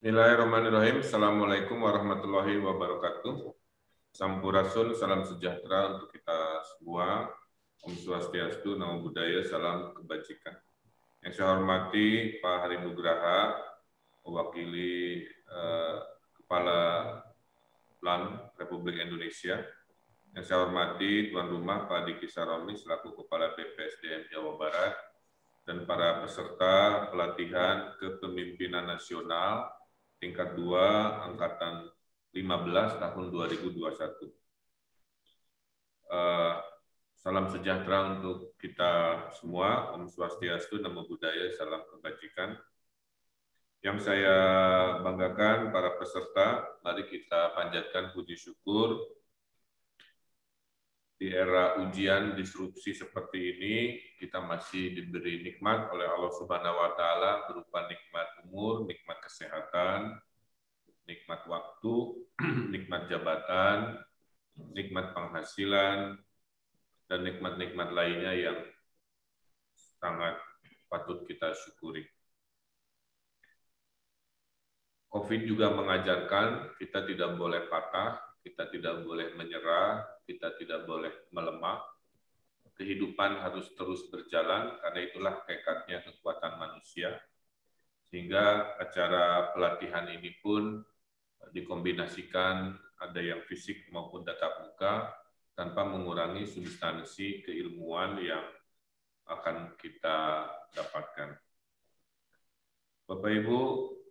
Bismillahirrahmanirrahim. Assalamualaikum warahmatullahi wabarakatuh. Sampurasun, salam sejahtera untuk kita semua. Om Swastiastu, Namo Buddhaya, salam kebajikan. Yang saya hormati Pak Hari Nugraha, mewakili Kepala PLAN Republik Indonesia. Yang saya hormati Tuan Rumah Pak Diki Saroni selaku Kepala BPSDM Jawa Barat, dan para peserta pelatihan kepemimpinan nasional tingkat 2 angkatan 15 tahun 2021. Salam sejahtera untuk kita semua. Om Swastiastu, Namo Buddhaya, salam kebajikan. Yang saya banggakan para peserta, mari kita panjatkan puji syukur. Di era ujian disrupsi seperti ini, kita masih diberi nikmat oleh Allah Subhanahu wa Ta'ala berupa nikmat umur, nikmat kesehatan, nikmat waktu, nikmat jabatan, nikmat penghasilan, dan nikmat-nikmat lainnya yang sangat patut kita syukuri. COVID juga mengajarkan kita tidak boleh patah, kita tidak boleh menyerah, kita tidak boleh melemah. Kehidupan harus terus berjalan, karena itulah hakikatnya kekuatan manusia. Sehingga acara pelatihan ini pun dikombinasikan, ada yang fisik maupun tatap muka, tanpa mengurangi substansi keilmuan yang akan kita dapatkan. Bapak Ibu,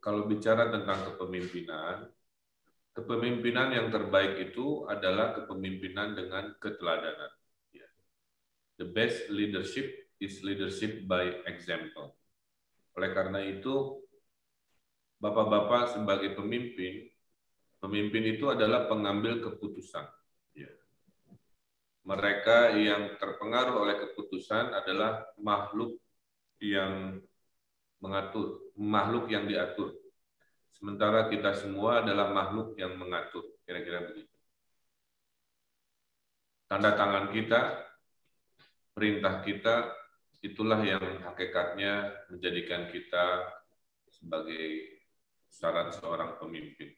kalau bicara tentang kepemimpinan, kepemimpinan yang terbaik itu adalah kepemimpinan dengan keteladanan. The best leadership is leadership by example. Oleh karena itu, Bapak-bapak sebagai pemimpin, pemimpin itu adalah pengambil keputusan. Mereka yang terpengaruh oleh keputusan adalah makhluk yang mengatur, makhluk yang diatur. Sementara kita semua adalah makhluk yang mengatur, kira-kira begitu. Tanda tangan kita, perintah kita, itulah yang hakikatnya menjadikan kita sebagai syarat seorang pemimpin.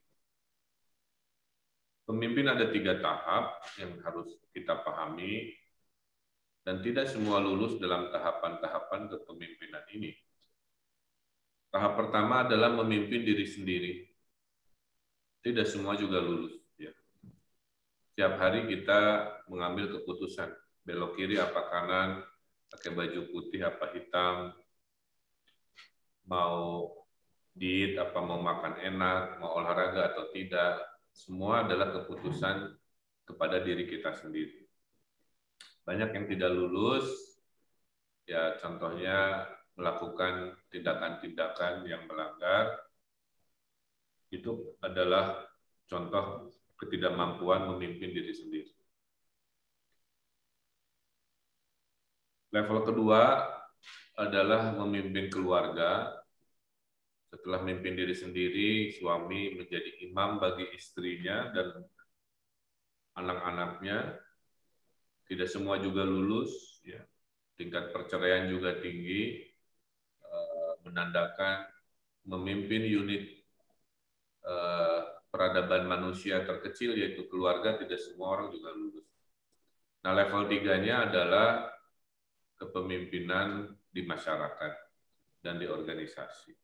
Pemimpin ada 3 tahap yang harus kita pahami, dan tidak semua lulus dalam tahapan-tahapan kepemimpinan ini. Tahap pertama adalah memimpin diri sendiri. Tidak semua juga lulus. Setiap hari kita mengambil keputusan, belok kiri apa kanan, pakai baju putih apa hitam, mau diet apa mau makan enak, mau olahraga atau tidak, semua adalah keputusan kepada diri kita sendiri. Banyak yang tidak lulus, ya contohnya melakukan tindakan-tindakan yang melanggar, itu adalah contoh ketidakmampuan memimpin diri sendiri. Level kedua adalah memimpin keluarga. Setelah memimpin diri sendiri, suami menjadi imam bagi istrinya dan anak-anaknya. Tidak semua juga lulus, ya. Tingkat perceraian juga tinggi, menandakan memimpin unit peradaban manusia terkecil, yaitu keluarga, tidak semua orang juga lulus. Nah, level 3-nya adalah kepemimpinan di masyarakat dan di organisasi.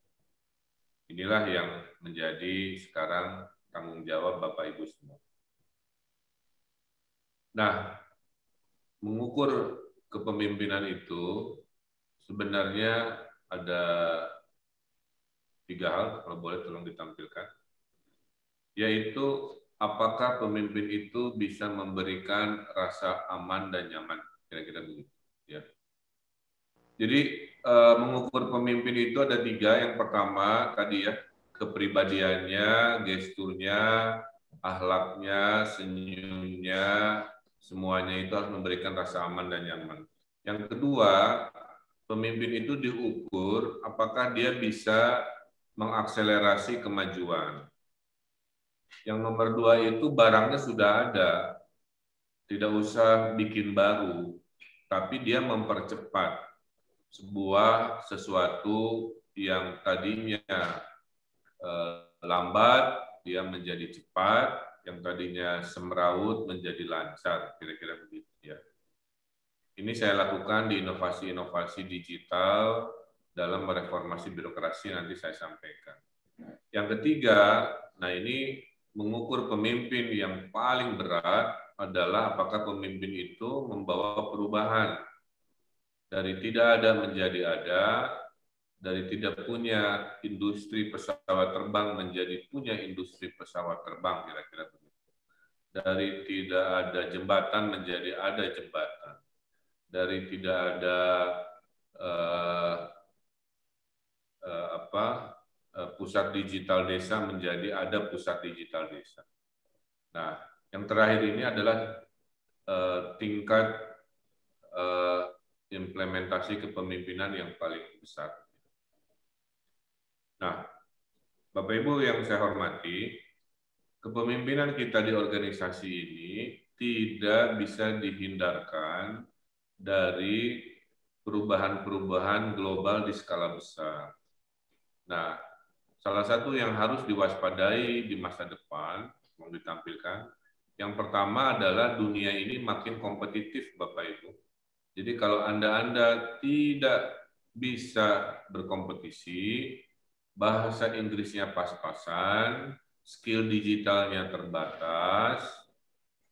Inilah yang menjadi sekarang tanggung jawab Bapak Ibu semua. Nah, mengukur kepemimpinan itu sebenarnya ada 3 hal, kalau boleh tolong ditampilkan. Yaitu apakah pemimpin itu bisa memberikan rasa aman dan nyaman, kira-kira begitu. Ya. Jadi mengukur pemimpin itu ada 3. Yang pertama tadi ya, kepribadiannya, gesturnya, akhlaknya, senyumnya, semuanya itu harus memberikan rasa aman dan nyaman. Yang kedua, pemimpin itu diukur apakah dia bisa mengakselerasi kemajuan. Yang nomor 2 itu barangnya sudah ada, tidak usah bikin baru, tapi dia mempercepat sesuatu yang tadinya lambat, dia menjadi cepat, yang tadinya semrawut menjadi lancar, kira-kira begitu ya. Ini saya lakukan di inovasi-inovasi digital dalam mereformasi birokrasi, nanti saya sampaikan. Yang ketiga, nah ini mengukur pemimpin yang paling berat adalah apakah pemimpin itu membawa perubahan dari tidak ada menjadi ada, dari tidak punya industri pesawat terbang menjadi punya industri pesawat terbang, kira-kira begitu. Dari tidak ada jembatan menjadi ada jembatan. Dari tidak ada pusat digital desa menjadi ada pusat digital desa. Nah, yang terakhir ini adalah tingkat implementasi kepemimpinan yang paling besar. Nah, Bapak Ibu yang saya hormati, kepemimpinan kita di organisasi ini tidak bisa dihindarkan dari perubahan-perubahan global di skala besar. Nah, salah satu yang harus diwaspadai di masa depan, mau ditampilkan, yang pertama adalah dunia ini makin kompetitif, Bapak Ibu. Jadi kalau Anda tidak bisa berkompetisi, bahasa Inggrisnya pas-pasan, skill digitalnya terbatas,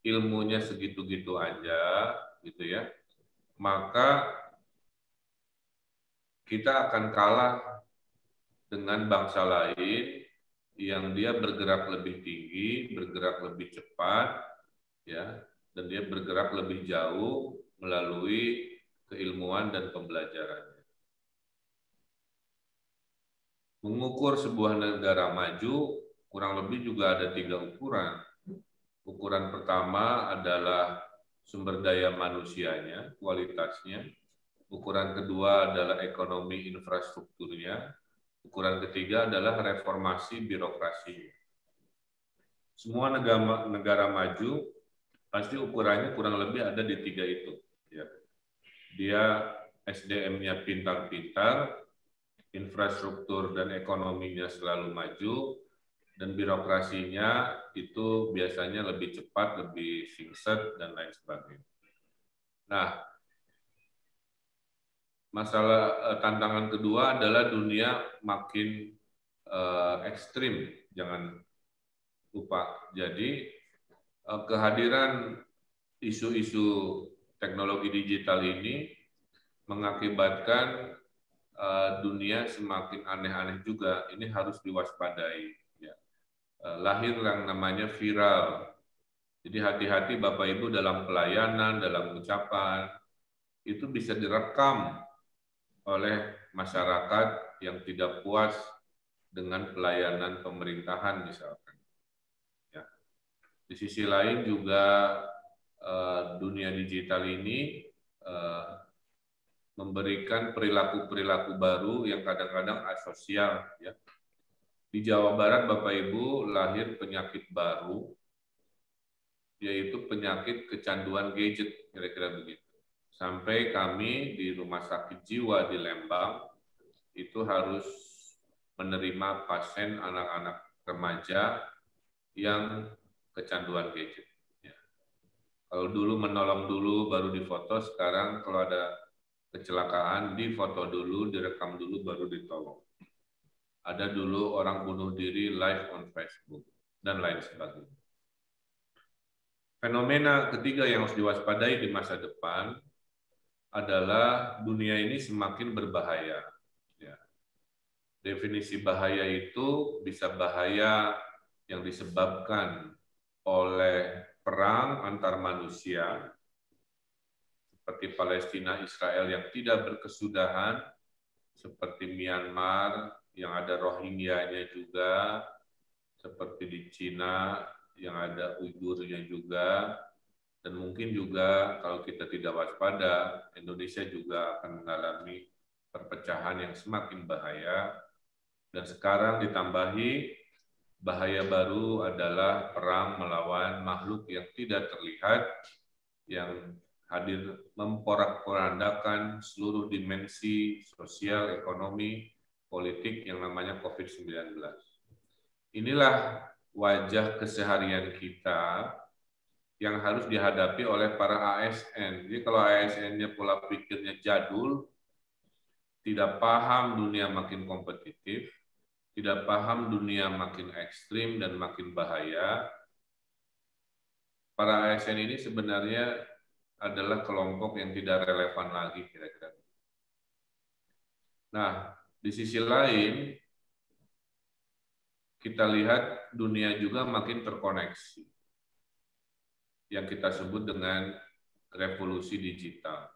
ilmunya segitu-gitu aja, gitu ya, maka kita akan kalah dengan bangsa lain yang dia bergerak lebih tinggi, bergerak lebih cepat, ya, dan dia bergerak lebih jauh melalui keilmuan dan pembelajarannya. Mengukur sebuah negara maju kurang lebih juga ada 3 ukuran. Ukuran pertama adalah sumber daya manusianya, kualitasnya. Ukuran kedua adalah ekonomi infrastrukturnya. Ukuran ketiga adalah reformasi birokrasi. Semua negara maju pasti ukurannya kurang lebih ada di 3 itu. Ya. Dia SDM-nya pintar-pintar, infrastruktur dan ekonominya selalu maju, dan birokrasinya itu biasanya lebih cepat, lebih singset, dan lain sebagainya. Nah, masalah tantangan kedua adalah dunia makin ekstrim, jangan lupa. Jadi kehadiran isu-isu teknologi digital ini mengakibatkan dunia semakin aneh-aneh juga. Ini harus diwaspadai. Ya. Lahir yang namanya viral. Jadi hati-hati Bapak Ibu dalam pelayanan, dalam ucapan, itu bisa direkam oleh masyarakat yang tidak puas dengan pelayanan pemerintahan misalkan. Ya. Di sisi lain juga dunia digital ini memberikan perilaku-perilaku baru yang kadang-kadang asosial. Ya. Di Jawa Barat, Bapak Ibu, lahir penyakit baru, yaitu penyakit kecanduan gadget, kira-kira begitu. Sampai kami di Rumah Sakit Jiwa di Lembang, itu harus menerima pasien anak-anak remaja yang kecanduan gadget. Ya. Kalau dulu menolong dulu, baru difoto, sekarang kalau ada kecelakaan, difoto dulu, direkam dulu, baru ditolong. Ada dulu orang bunuh diri live on Facebook, dan lain sebagainya. Fenomena ketiga yang harus diwaspadai di masa depan adalah dunia ini semakin berbahaya. Ya. Definisi bahaya itu bisa bahaya yang disebabkan oleh perang antar manusia, seperti Palestina Israel yang tidak berkesudahan, seperti Myanmar yang ada Rohingya-nya juga, seperti di Cina yang ada Uigurnya juga, dan mungkin juga kalau kita tidak waspada, Indonesia juga akan mengalami perpecahan yang semakin bahaya. Dan sekarang ditambahi bahaya baru adalah perang melawan makhluk yang tidak terlihat, yang hadir memporak-porandakan seluruh dimensi sosial, ekonomi, politik yang namanya COVID-19. inilah wajah keseharian kita yang harus dihadapi oleh para ASN. Jadi kalau ASN-nya pola pikirnya jadul, tidak paham dunia makin kompetitif, tidak paham dunia makin ekstrim dan makin bahaya, para ASN ini sebenarnya adalah kelompok yang tidak relevan lagi kira-kira. Nah, di sisi lain, kita lihat dunia juga makin terkoneksi. Yang kita sebut dengan revolusi digital.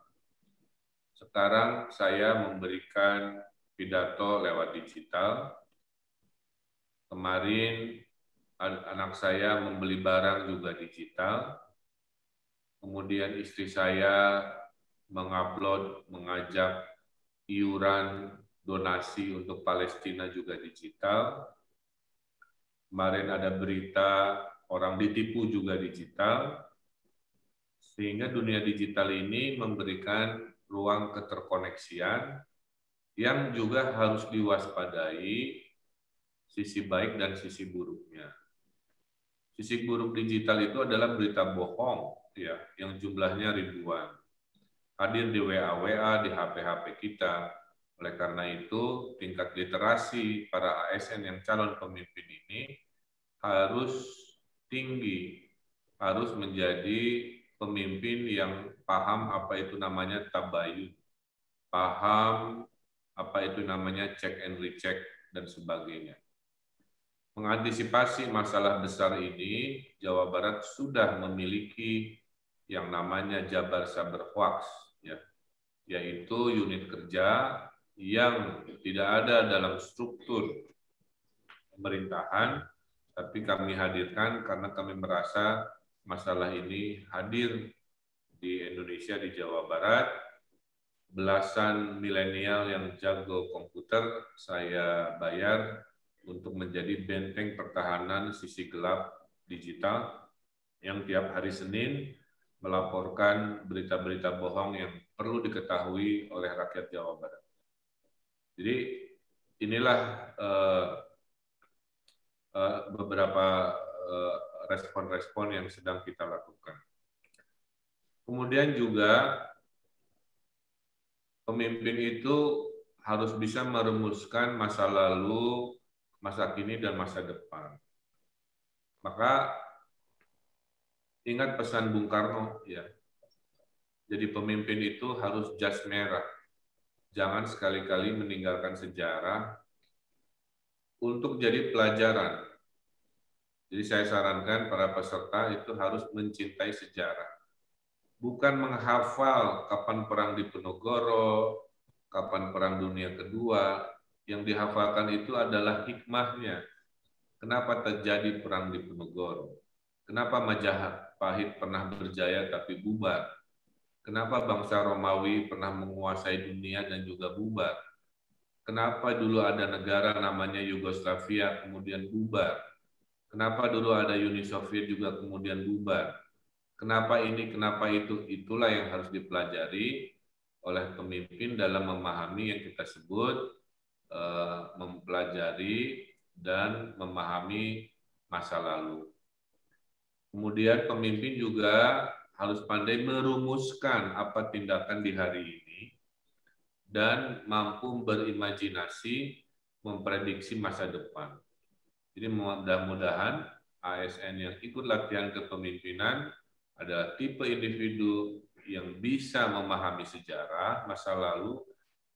Sekarang saya memberikan pidato lewat digital. Kemarin anak saya membeli barang juga digital. Kemudian istri saya mengupload, mengajak iuran donasi untuk Palestina juga digital. Kemarin ada berita orang ditipu juga digital. Sehingga dunia digital ini memberikan ruang keterkoneksian yang juga harus diwaspadai sisi baik dan sisi buruknya. Sisi buruk digital itu adalah berita bohong, ya, yang jumlahnya ribuan. Hadir di WA-WA, di HP-HP kita. Oleh karena itu, tingkat literasi para ASN yang calon pemimpin ini harus tinggi, harus menjadi pemimpin yang paham apa itu namanya tabayun, paham apa itu namanya check and recheck, dan sebagainya. Mengantisipasi masalah besar ini, Jawa Barat sudah memiliki yang namanya Jabar Saber Hoax, ya, yaitu unit kerja yang tidak ada dalam struktur pemerintahan, tapi kami hadirkan karena kami merasa masalah ini hadir di Indonesia, di Jawa Barat. Belasan milenial yang jago komputer saya bayar untuk menjadi benteng pertahanan sisi gelap digital yang tiap hari Senin melaporkan berita-berita bohong yang perlu diketahui oleh rakyat Jawa Barat. Jadi inilah beberapa respon-respon yang sedang kita lakukan. Kemudian juga pemimpin itu harus bisa merumuskan masa lalu, masa kini, dan masa depan. Maka ingat pesan Bung Karno, ya. Jadi pemimpin itu harus jas merah. Jangan sekali-kali meninggalkan sejarah untuk jadi pelajaran. Jadi saya sarankan para peserta itu harus mencintai sejarah. Bukan menghafal kapan perang di Diponegoro, kapan perang dunia kedua. Yang dihafalkan itu adalah hikmahnya. Kenapa terjadi perang di Diponegoro? Kenapa Majapahit pernah berjaya tapi bubar? Kenapa bangsa Romawi pernah menguasai dunia dan juga bubar? Kenapa dulu ada negara namanya Yugoslavia kemudian bubar? Kenapa dulu ada Uni Soviet juga kemudian bubar? Kenapa ini, kenapa itu? Itulah yang harus dipelajari oleh pemimpin dalam memahami yang kita sebut mempelajari dan memahami masa lalu. Kemudian pemimpin juga harus pandai merumuskan apa tindakan di hari ini dan mampu berimajinasi memprediksi masa depan. Jadi mudah-mudahan ASN yang ikut latihan kepemimpinan adalah tipe individu yang bisa memahami sejarah masa lalu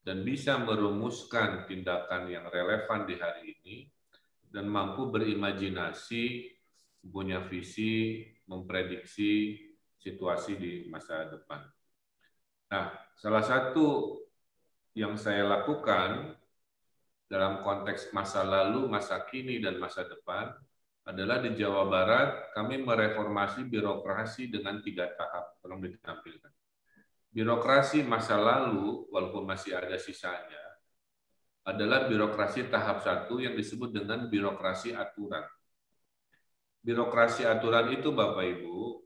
dan bisa merumuskan tindakan yang relevan di hari ini dan mampu berimajinasi, punya visi, memprediksi situasi di masa depan. Nah, salah satu yang saya lakukan dalam konteks masa lalu, masa kini, dan masa depan adalah di Jawa Barat kami mereformasi birokrasi dengan 3 tahap. Tolong ditampilkan. Birokrasi masa lalu, walaupun masih ada sisanya, adalah birokrasi tahap 1 yang disebut dengan birokrasi aturan. Birokrasi aturan itu, Bapak Ibu,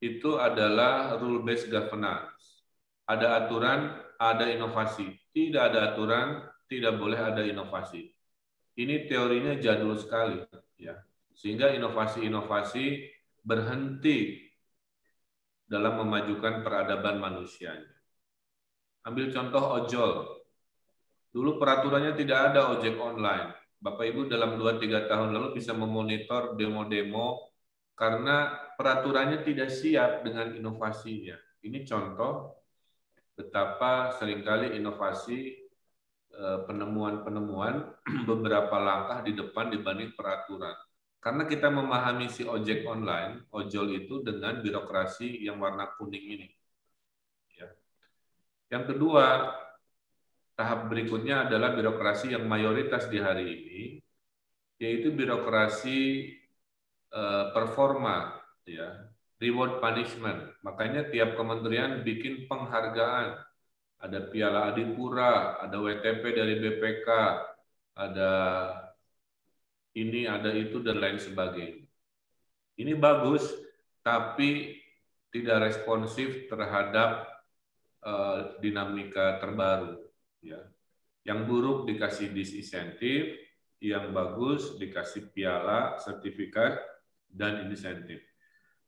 itu adalah rule-based governance. Ada aturan, ada inovasi. Tidak ada aturan, tidak boleh ada inovasi. ini teorinya jadul sekali, ya. Sehingga inovasi-inovasi berhenti dalam memajukan peradaban manusianya. Ambil contoh ojol. Dulu peraturannya tidak ada ojek online. Bapak Ibu dalam 2-3 tahun lalu bisa memonitor demo-demo karena peraturannya tidak siap dengan inovasinya. Ini contoh betapa seringkali inovasi penemuan-penemuan beberapa langkah di depan dibanding peraturan. Karena kita memahami si ojek online, ojol itu dengan birokrasi yang warna kuning ini. Ya. Yang kedua, tahap berikutnya adalah birokrasi yang mayoritas di hari ini, yaitu birokrasi performa, ya, reward punishment. Makanya tiap kementerian bikin penghargaan. Ada Piala Adipura, ada WTP dari BPK, ada ini, ada itu, dan lain sebagainya. Ini bagus, tapi tidak responsif terhadap dinamika terbaru. Ya. Yang buruk dikasih disinsentif, yang bagus dikasih piala, sertifikat, dan insentif.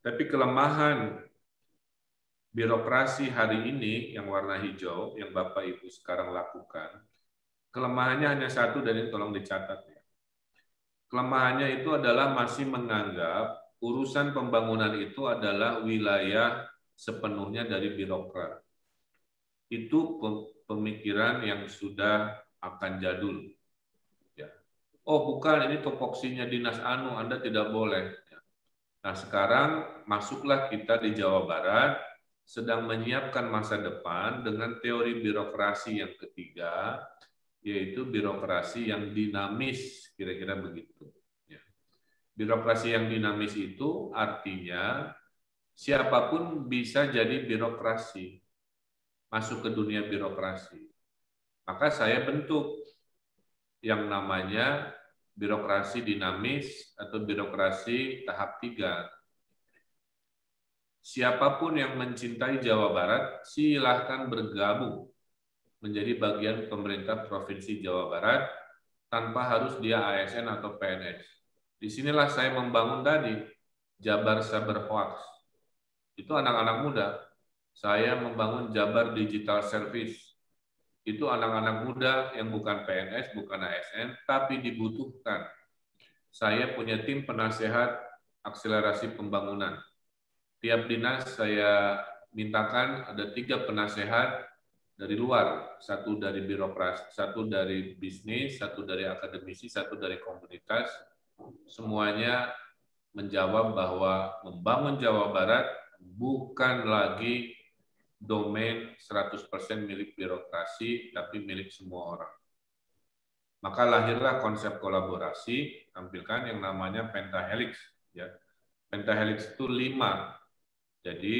Tapi kelemahan birokrasi hari ini yang warna hijau, yang Bapak Ibu sekarang lakukan, kelemahannya hanya satu, dan ini tolong dicatat ya. Kelemahannya itu adalah masih menganggap urusan pembangunan itu adalah wilayah sepenuhnya dari birokrat. Itu pemikiran yang sudah akan jadul. Ya. Oh bukan, ini topoksinya dinas anu, Anda tidak boleh. Nah sekarang masuklah kita di Jawa Barat, sedang menyiapkan masa depan dengan teori birokrasi yang ketiga, yaitu birokrasi yang dinamis, kira-kira begitu. Ya. Birokrasi yang dinamis itu artinya siapapun bisa jadi birokrasi, masuk ke dunia birokrasi. Maka saya bentuk yang namanya birokrasi dinamis atau birokrasi tahap 3. Siapapun yang mencintai Jawa Barat, silahkan bergabung menjadi bagian pemerintah Provinsi Jawa Barat tanpa harus dia ASN atau PNS. Disinilah saya membangun tadi Jabar Saber Hoax. Itu anak-anak muda. Saya membangun Jabar Digital Service. Itu anak-anak muda yang bukan PNS, bukan ASN, tapi dibutuhkan. Saya punya tim penasehat akselerasi pembangunan. Tiap dinas saya mintakan ada 3 penasehat dari luar, 1 dari birokrasi, 1 dari bisnis, 1 dari akademisi, 1 dari komunitas. Semuanya menjawab bahwa membangun Jawa Barat bukan lagi domain 100% milik birokrasi, tapi milik semua orang. Maka lahirlah konsep kolaborasi, tampilkan yang namanya pentahelix. Ya. Pentahelix itu 5. Jadi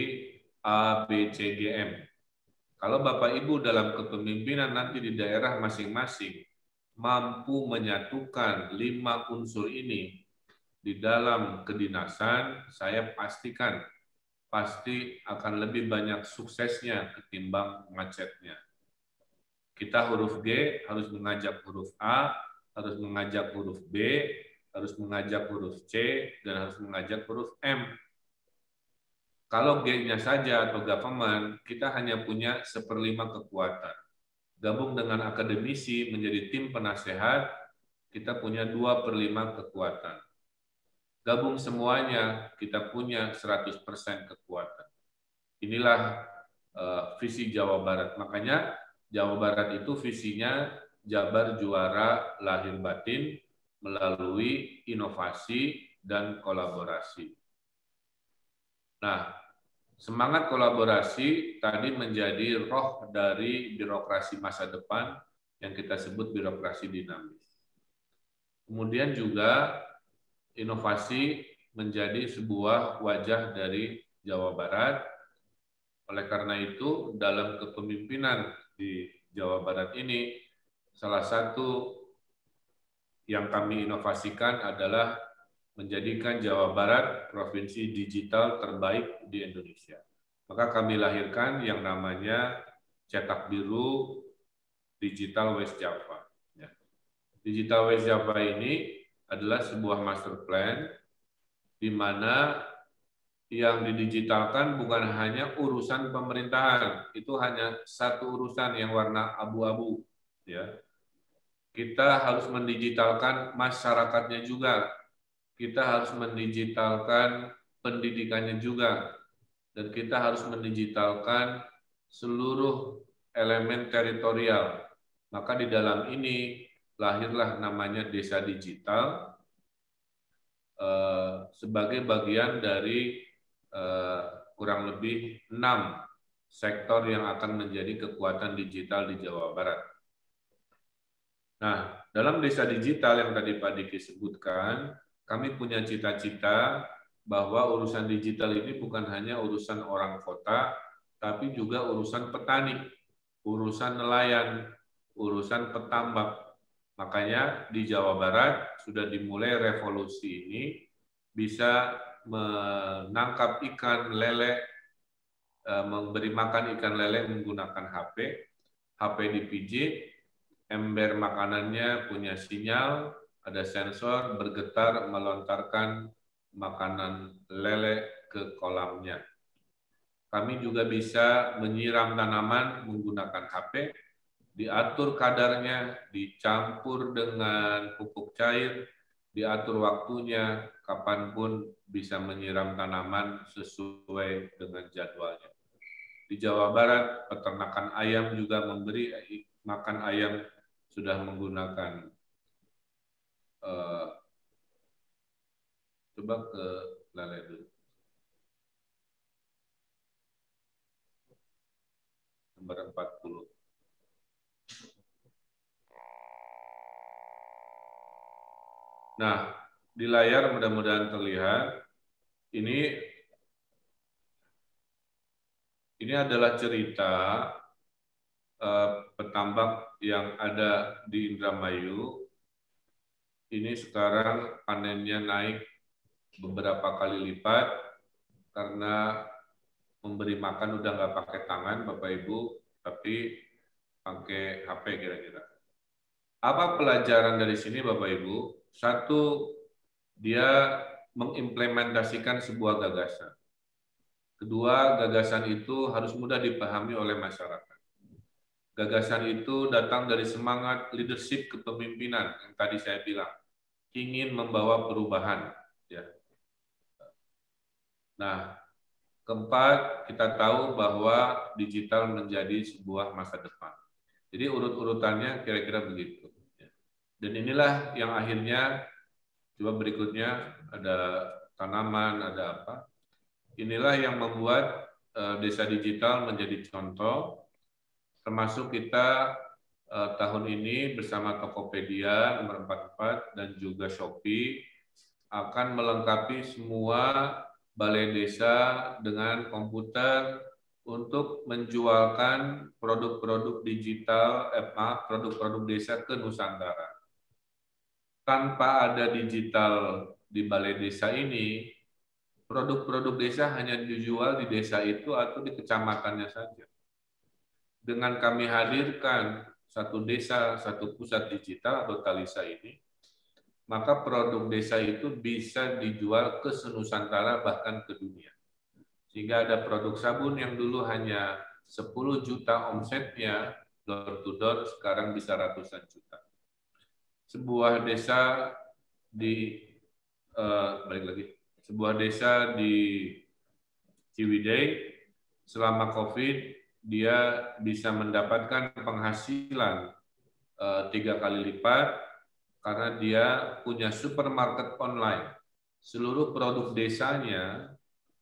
A, B, C, G, M. Kalau Bapak Ibu dalam kepemimpinan nanti di daerah masing-masing mampu menyatukan 5 unsur ini di dalam kedinasan, saya pastikan pasti akan lebih banyak suksesnya ketimbang macetnya. Kita huruf G harus mengajak huruf A, harus mengajak huruf B, harus mengajak huruf C, dan harus mengajak huruf M. Kalau G-nya saja atau government, kita hanya punya 1/5 kekuatan. Gabung dengan akademisi menjadi tim penasehat, kita punya 2/5 kekuatan. Gabung semuanya, kita punya 100% kekuatan. Inilah visi Jawa Barat. Makanya Jawa Barat itu visinya Jabar juara lahir batin melalui inovasi dan kolaborasi. Nah, semangat kolaborasi tadi menjadi roh dari birokrasi masa depan yang kita sebut birokrasi dinamis. Kemudian juga inovasi menjadi sebuah wajah dari Jawa Barat. Oleh karena itu, dalam kepemimpinan di Jawa Barat ini, salah satu yang kami inovasikan adalah menjadikan Jawa Barat provinsi digital terbaik di Indonesia. Maka kami lahirkan yang namanya Cetak Biru Digital West Java. Digital West Java ini adalah sebuah master plan di mana yang didigitalkan bukan hanya urusan pemerintahan, itu hanya satu urusan yang warna abu-abu, ya. Kita harus mendigitalkan masyarakatnya juga, kita harus mendigitalkan pendidikannya juga, dan kita harus mendigitalkan seluruh elemen teritorial. Maka di dalam ini lahirlah namanya desa digital sebagai bagian dari kurang lebih 6 sektor yang akan menjadi kekuatan digital di Jawa Barat. Nah, dalam desa digital yang tadi Pak Diki sebutkan, kami punya cita-cita bahwa urusan digital ini bukan hanya urusan orang kota, tapi juga urusan petani, urusan nelayan, urusan petambak. Makanya di Jawa Barat sudah dimulai revolusi ini, bisa menangkap ikan lele, memberi makan ikan lele menggunakan HP, HP dipijit, ember makanannya punya sinyal, ada sensor, bergetar, melontarkan makanan lele ke kolamnya. Kami juga bisa menyiram tanaman menggunakan HP, diatur kadarnya, dicampur dengan pupuk cair, diatur waktunya, kapanpun bisa menyiram tanaman sesuai dengan jadwalnya. Di Jawa Barat, peternakan ayam juga memberi makan ayam sudah menggunakan coba ke lele dulu. Nomor 40. Nah, di layar mudah-mudahan terlihat, ini adalah cerita petambak yang ada di Indramayu. Ini sekarang panennya naik beberapa kali lipat karena memberi makan udah nggak pakai tangan Bapak Ibu, tapi pakai HP kira-kira. Apa pelajaran dari sini Bapak Ibu? Satu, dia mengimplementasikan sebuah gagasan. Kedua, gagasan itu harus mudah dipahami oleh masyarakat. Gagasan itu datang dari semangat leadership kepemimpinan yang tadi saya bilang, ingin membawa perubahan. Ya. Nah, keempat, kita tahu bahwa digital menjadi sebuah masa depan. Jadi urut-urutannya kira-kira begitu. Dan inilah yang akhirnya, coba berikutnya, ada tanaman, ada apa. Inilah yang membuat desa digital menjadi contoh, termasuk kita tahun ini bersama Tokopedia nomor 44 dan juga Shopee akan melengkapi semua balai desa dengan komputer untuk menjualkan produk-produk digital, produk-produk desa ke Nusantara. Tanpa ada digital di balai desa ini, produk-produk desa hanya dijual di desa itu atau di kecamatannya saja. Dengan kami hadirkan satu desa, satu pusat digital atau Talisa ini, maka produk desa itu bisa dijual ke senusantara bahkan ke dunia. Sehingga ada produk sabun yang dulu hanya 10 juta omsetnya, door to door, sekarang bisa ratusan juta. Sebuah desa di sebuah desa di Ciwidey selama COVID dia bisa mendapatkan penghasilan 3 kali lipat karena dia punya supermarket online. Seluruh produk desanya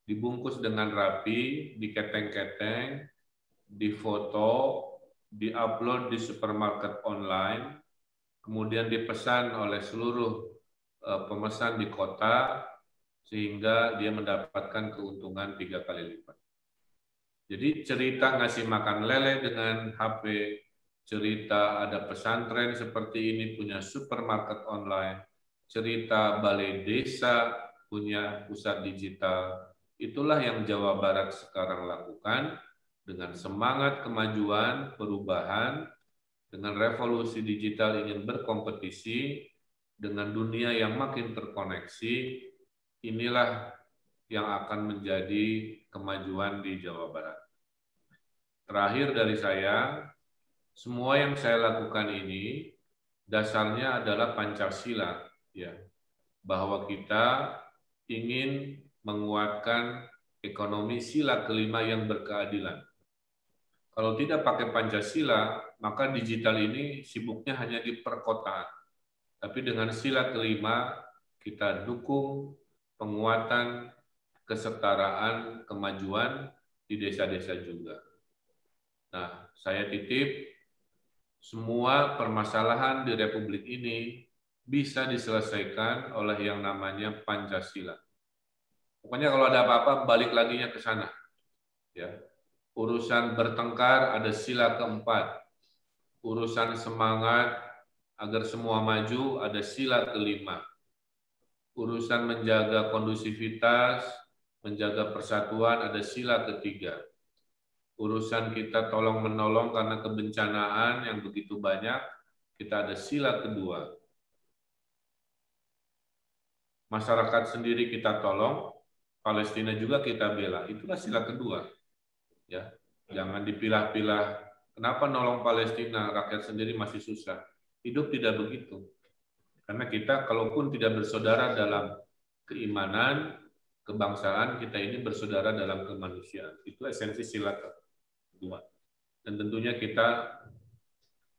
dibungkus dengan rapi, diketeng-keteng, difoto, diupload di supermarket online, kemudian dipesan oleh seluruh pemesan di kota, sehingga dia mendapatkan keuntungan 3 kali lipat. Jadi cerita ngasih makan lele dengan HP, cerita ada pesantren seperti ini punya supermarket online, cerita balai desa punya pusat digital, itulah yang Jawa Barat sekarang lakukan dengan semangat kemajuan, perubahan, Dengan revolusi digital ingin berkompetisi dengan dunia yang makin terkoneksi, inilah yang akan menjadi kemajuan di Jawa Barat. Terakhir dari saya, semua yang saya lakukan ini dasarnya adalah Pancasila, ya, bahwa kita ingin menguatkan ekonomi sila kelima yang berkeadilan. Kalau tidak pakai Pancasila, maka digital ini sibuknya hanya di perkotaan. Tapi dengan sila kelima, kita dukung penguatan kesetaraan, kemajuan di desa-desa juga. Nah, saya titip semua permasalahan di Republik ini bisa diselesaikan oleh yang namanya Pancasila. Pokoknya kalau ada apa-apa, balik laginya ke sana. Ya. Urusan bertengkar ada sila keempat. Urusan semangat agar semua maju ada sila kelima. Urusan menjaga kondusivitas, menjaga persatuan ada sila ketiga. Urusan kita tolong-menolong karena kebencanaan yang begitu banyak, kita ada sila kedua. Masyarakat sendiri kita tolong, Palestina juga kita bela. Itulah sila kedua. Ya, jangan dipilah-pilah. Kenapa nolong Palestina, rakyat sendiri masih susah? Hidup tidak begitu. Karena kita kalaupun tidak bersaudara dalam keimanan, kebangsaan, kita ini bersaudara dalam kemanusiaan. Itu esensi sila kedua. Dan tentunya kita,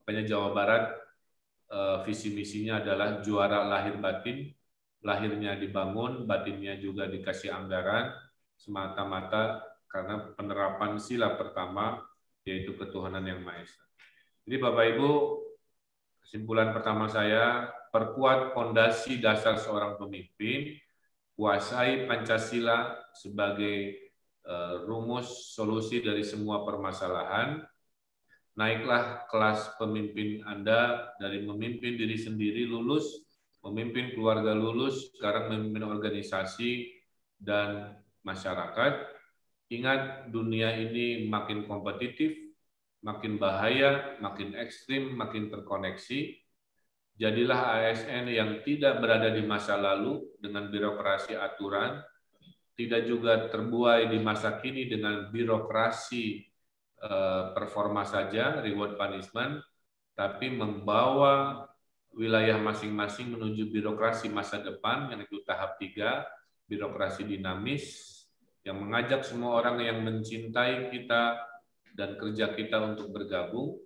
Jawa Barat, visi misinya adalah juara lahir batin, lahirnya dibangun, batinnya juga dikasih anggaran, semata-mata karena penerapan sila pertama, yaitu ketuhanan yang Maha Esa. Jadi Bapak Ibu, kesimpulan pertama saya, perkuat fondasi dasar seorang pemimpin, kuasai Pancasila sebagai rumus solusi dari semua permasalahan, naiklah kelas pemimpin Anda dari memimpin diri sendiri lulus, memimpin keluarga lulus, sekarang memimpin organisasi dan masyarakat. Ingat, dunia ini makin kompetitif, makin bahaya, makin ekstrim, makin terkoneksi. Jadilah ASN yang tidak berada di masa lalu dengan birokrasi aturan, tidak juga terbuai di masa kini dengan birokrasi performa saja, reward punishment, tapi membawa wilayah masing-masing menuju birokrasi masa depan, yang itu tahap 3, birokrasi dinamis, yang mengajak semua orang yang mencintai kita dan kerja kita untuk bergabung,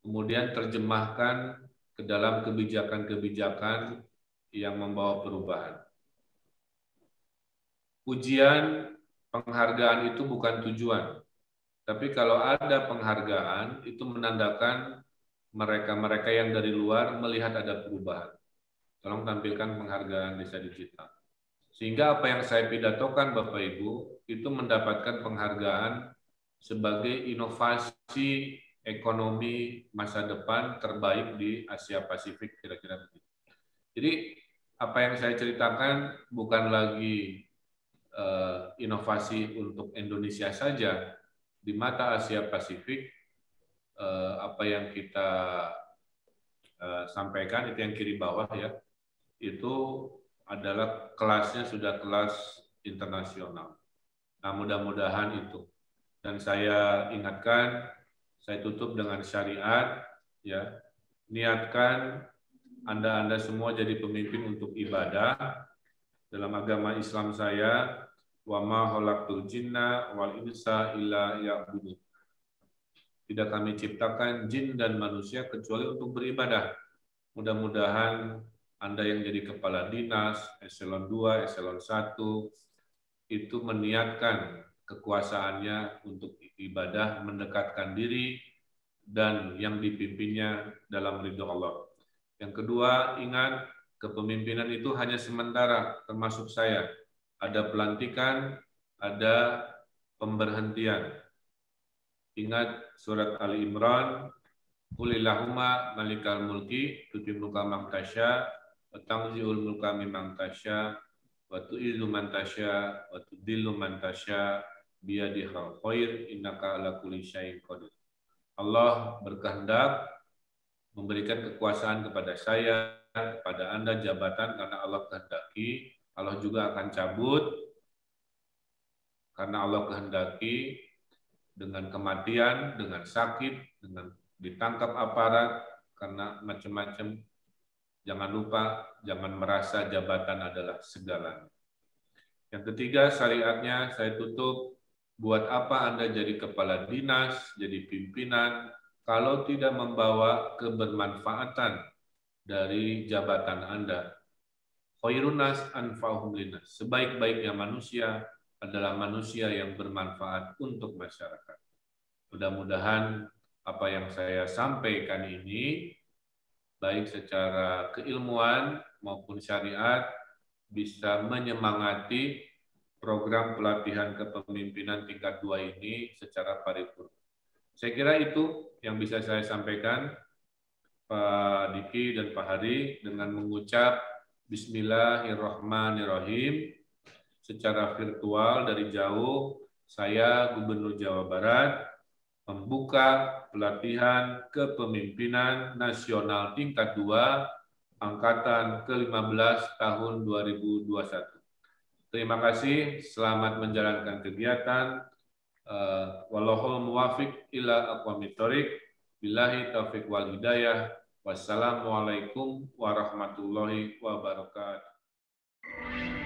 kemudian terjemahkan ke dalam kebijakan-kebijakan yang membawa perubahan. Pujian, penghargaan itu bukan tujuan, tapi kalau ada penghargaan, itu menandakan mereka-mereka yang dari luar melihat ada perubahan. Tolong tampilkan penghargaan desa digital. Sehingga apa yang saya pidatokan Bapak Ibu, itu mendapatkan penghargaan sebagai inovasi ekonomi masa depan terbaik di Asia Pasifik, kira-kira begitu. Jadi apa yang saya ceritakan bukan lagi inovasi untuk Indonesia saja, di mata Asia Pasifik, apa yang kita sampaikan, itu yang kiri bawah ya, itu adalah kelasnya sudah kelas internasional. Nah, mudah-mudahan itu. Dan saya ingatkan, saya tutup dengan syariat, ya, niatkan Anda semua jadi pemimpin untuk ibadah. Dalam agama Islam saya, wa ma khalaqtul jinna wal insa illa ya'budun. Tidak kami ciptakan jin dan manusia kecuali untuk beribadah. Mudah-mudahan Anda yang jadi kepala dinas, eselon 2, eselon 1, itu meniatkan kekuasaannya untuk ibadah, mendekatkan diri, dan yang dipimpinnya dalam ridho Allah. Yang kedua, ingat, kepemimpinan itu hanya sementara, termasuk saya. Ada pelantikan, ada pemberhentian. Ingat surat Ali Imran, Qulillahumma malikal mulki tu'til mulka man tasya wa tanzi'ul mulka mimman tasya wa tu'izzu man tasya wa tudillu man tasya biyadihal khair innaka ala kulli syai'in qadir. Allah berkehendak memberikan kekuasaan kepada saya, kepada Anda jabatan karena Allah kehendaki, Allah juga akan cabut karena Allah kehendaki, dengan kematian, dengan sakit, dengan ditangkap aparat, karena macam-macam. Jangan lupa, jangan merasa jabatan adalah segalanya. Yang ketiga, syariatnya saya tutup. Buat apa Anda jadi kepala dinas, jadi pimpinan, kalau tidak membawa kebermanfaatan dari jabatan Anda? Khairun nas anfa'uhum linnas. Sebaik-baiknya manusia adalah manusia yang bermanfaat untuk masyarakat. Mudah-mudahan apa yang saya sampaikan ini, baik secara keilmuan maupun syariat, bisa menyemangati program pelatihan kepemimpinan tingkat 2 ini secara paripurna. Saya kira itu yang bisa saya sampaikan, Pak Diki dan Pak Hari, dengan mengucap Bismillahirrahmanirrahim. Secara virtual dari jauh, saya Gubernur Jawa Barat membuka pelatihan kepemimpinan nasional tingkat 2 angkatan ke-15 tahun 2021. Terima kasih, selamat menjalankan kegiatan. Wallahul muwafiq ila aqwamit thoriq. Billahi taufiq wal hidayah. Wassalamualaikum warahmatullahi wabarakatuh.